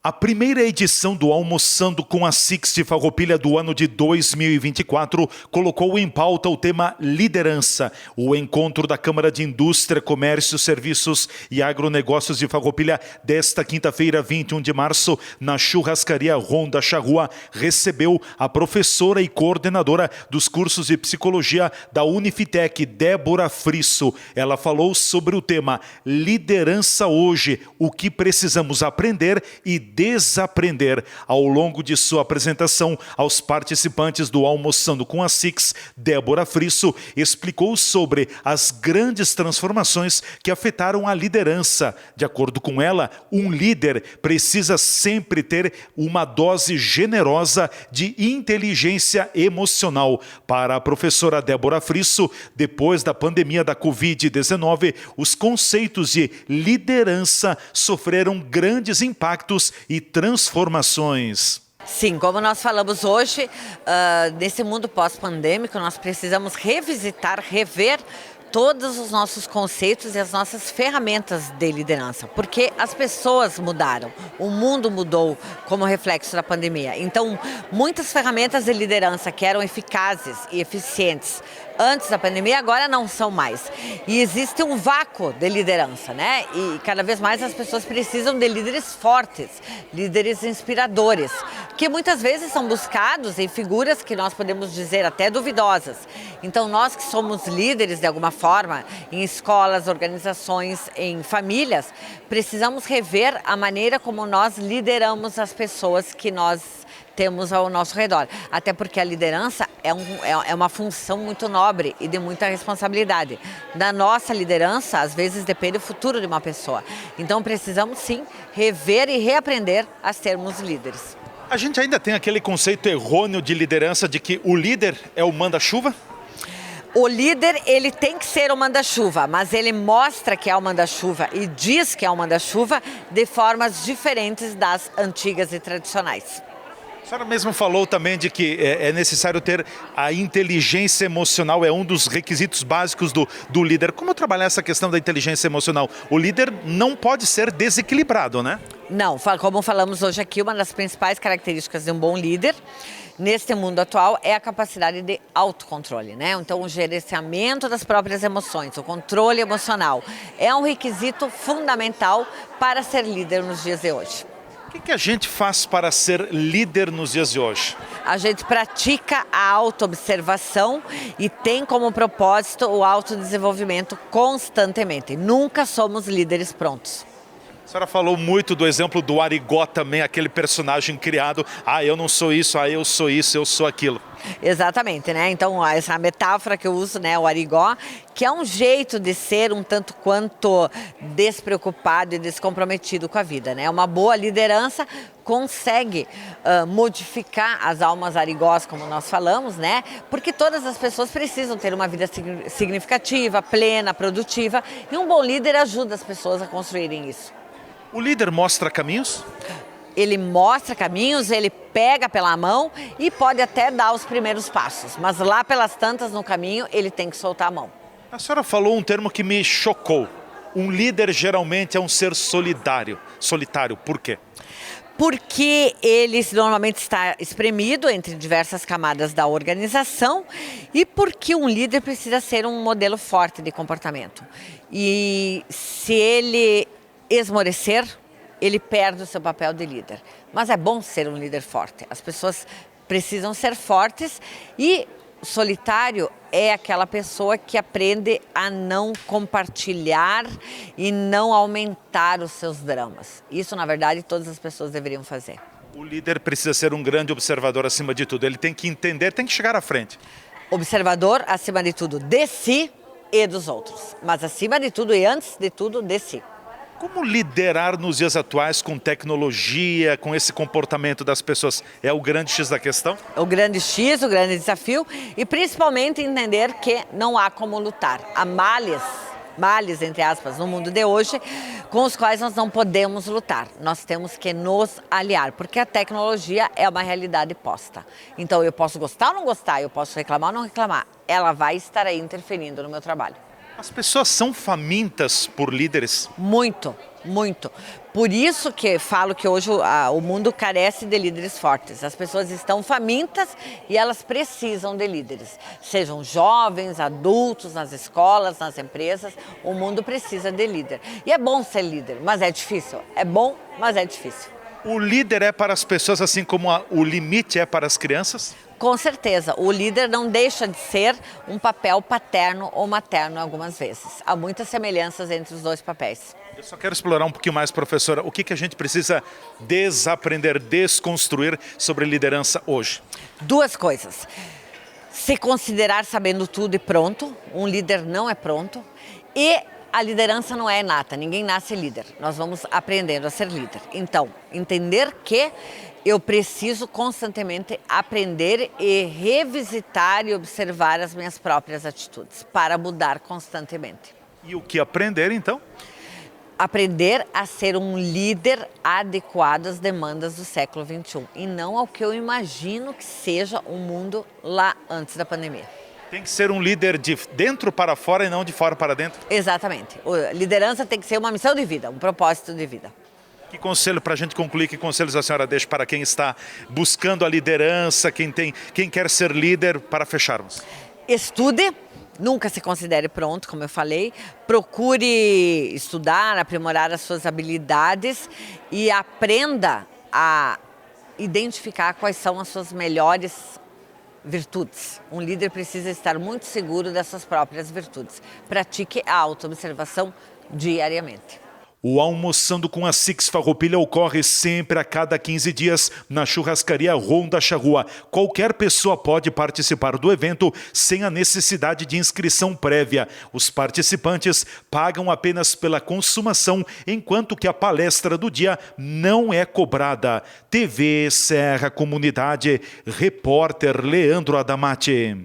A primeira edição do Almoçando com a Sixty Farroupilha do ano de 2024 colocou em pauta o tema liderança. O encontro da Câmara de Indústria, Comércio, Serviços e Agronegócios de Farroupilha desta quinta-feira, 21 de março, na churrascaria Ronda Charrua, recebeu a professora e coordenadora dos cursos de psicologia da Unifitec, Débora Frisso. Ela falou sobre o tema liderança hoje, o que precisamos aprender e desaprender. Ao longo de sua apresentação aos participantes do Almoçando com a Six, Débora Frisso explicou sobre as grandes transformações que afetaram a liderança. De acordo com ela, um líder precisa sempre ter uma dose generosa de inteligência emocional. Para a professora Débora Frisso, depois da pandemia da Covid-19, os conceitos de liderança sofreram grandes impactos e transformações. Sim, como nós falamos hoje, nesse mundo pós-pandêmico, nós precisamos revisitar, rever todos os nossos conceitos e as nossas ferramentas de liderança, porque as pessoas mudaram, o mundo mudou como reflexo da pandemia. Então, muitas ferramentas de liderança que eram eficazes e eficientes antes da pandemia, agora não são mais. E existe um vácuo de liderança, né? E cada vez mais as pessoas precisam de líderes fortes, líderes inspiradores, que muitas vezes são buscados em figuras que nós podemos dizer até duvidosas. Então, nós que somos líderes de alguma forma, em escolas, organizações, em famílias, precisamos rever a maneira como nós lideramos as pessoas que nós temos ao nosso redor. Até porque a liderança é uma função muito nobre e de muita responsabilidade. Da nossa liderança, às vezes, depende o futuro de uma pessoa. Então, precisamos, sim, rever e reaprender a sermos líderes. A gente ainda tem aquele conceito errôneo de liderança de que o líder é o manda-chuva? O líder, ele tem que ser o manda-chuva, mas ele mostra que é o manda-chuva e diz que é o manda-chuva de formas diferentes das antigas e tradicionais. A senhora mesmo falou também de que é necessário ter a inteligência emocional, é um dos requisitos básicos do líder. Como trabalhar essa questão da inteligência emocional? O líder não pode ser desequilibrado, né? Não, como falamos hoje aqui, uma das principais características de um bom líder neste mundo atual é a capacidade de autocontrole, né? Então, o gerenciamento das próprias emoções, o controle emocional é um requisito fundamental para ser líder nos dias de hoje. O que a gente faz para ser líder nos dias de hoje? A gente pratica a autoobservação e tem como propósito o autodesenvolvimento constantemente. Nunca somos líderes prontos. A senhora falou muito do exemplo do Arigó também, aquele personagem criado. Eu não sou isso, eu sou isso, eu sou aquilo. Exatamente, né? Então, essa metáfora que eu uso, né, o Arigó, que é um jeito de ser um tanto quanto despreocupado e descomprometido com a vida, né? Uma boa liderança consegue modificar as almas arigós, como nós falamos, né? Porque todas as pessoas precisam ter uma vida significativa, plena, produtiva, e um bom líder ajuda as pessoas a construírem isso. O líder mostra caminhos? Ele mostra caminhos, ele pega pela mão e pode até dar os primeiros passos, mas lá pelas tantas no caminho ele tem que soltar a mão. A senhora falou um termo que me chocou. Um líder geralmente é um ser solitário. Por quê? Porque ele normalmente está espremido entre diversas camadas da organização e porque um líder precisa ser um modelo forte de comportamento. E se ele esmorecer, ele perde o seu papel de líder. Mas é bom ser um líder forte. As pessoas precisam ser fortes e solitário é aquela pessoa que aprende a não compartilhar e não aumentar os seus dramas. Isso, na verdade, todas as pessoas deveriam fazer. O líder precisa ser um grande observador acima de tudo. Ele tem que entender, tem que chegar à frente. Observador, acima de tudo, de si e dos outros. Mas acima de tudo e antes de tudo, de si. Como liderar nos dias atuais com tecnologia, com esse comportamento das pessoas? É o grande X da questão? O grande X, o grande desafio e principalmente entender que não há como lutar. Há males, entre aspas, no mundo de hoje, com os quais nós não podemos lutar. Nós temos que nos aliar, porque a tecnologia é uma realidade posta. Então eu posso gostar ou não gostar, eu posso reclamar ou não reclamar. Ela vai estar aí interferindo no meu trabalho. As pessoas são famintas por líderes? Muito. Muito. Por isso que falo que hoje o mundo carece de líderes fortes. As pessoas estão famintas e elas precisam de líderes. Sejam jovens, adultos, nas escolas, nas empresas, o mundo precisa de líder. E é bom ser líder, mas é difícil. É bom, mas é difícil. O líder é para as pessoas assim como o limite é para as crianças? Com certeza, o líder não deixa de ser um papel paterno ou materno algumas vezes. Há muitas semelhanças entre os dois papéis. Eu só quero explorar um pouquinho mais, professora, o que a gente precisa desaprender, desconstruir sobre liderança hoje? Duas coisas. Se considerar sabendo tudo e pronto, um líder não é pronto, e a liderança não é inata, ninguém nasce líder, nós vamos aprendendo a ser líder. Então, entender que eu preciso constantemente aprender e revisitar e observar as minhas próprias atitudes para mudar constantemente. E o que aprender, então? Aprender a ser um líder adequado às demandas do século XXI e não ao que eu imagino que seja o mundo lá antes da pandemia. Tem que ser um líder de dentro para fora e não de fora para dentro? Exatamente. A liderança tem que ser uma missão de vida, um propósito de vida. Que conselho, para a gente concluir, que conselhos a senhora deixa para quem está buscando a liderança, quem quer ser líder, para fecharmos? Estude, nunca se considere pronto, como eu falei. Procure estudar, aprimorar as suas habilidades e aprenda a identificar quais são as suas melhores virtudes. Um líder precisa estar muito seguro dessas próprias virtudes. Pratique a autoobservação diariamente. O Almoçando com a Six Farroupilha ocorre sempre a cada 15 dias na churrascaria Ronda Charrua. Qualquer pessoa pode participar do evento sem a necessidade de inscrição prévia. Os participantes pagam apenas pela consumação, enquanto que a palestra do dia não é cobrada. TV Serra Comunidade, repórter Leandro Adamati.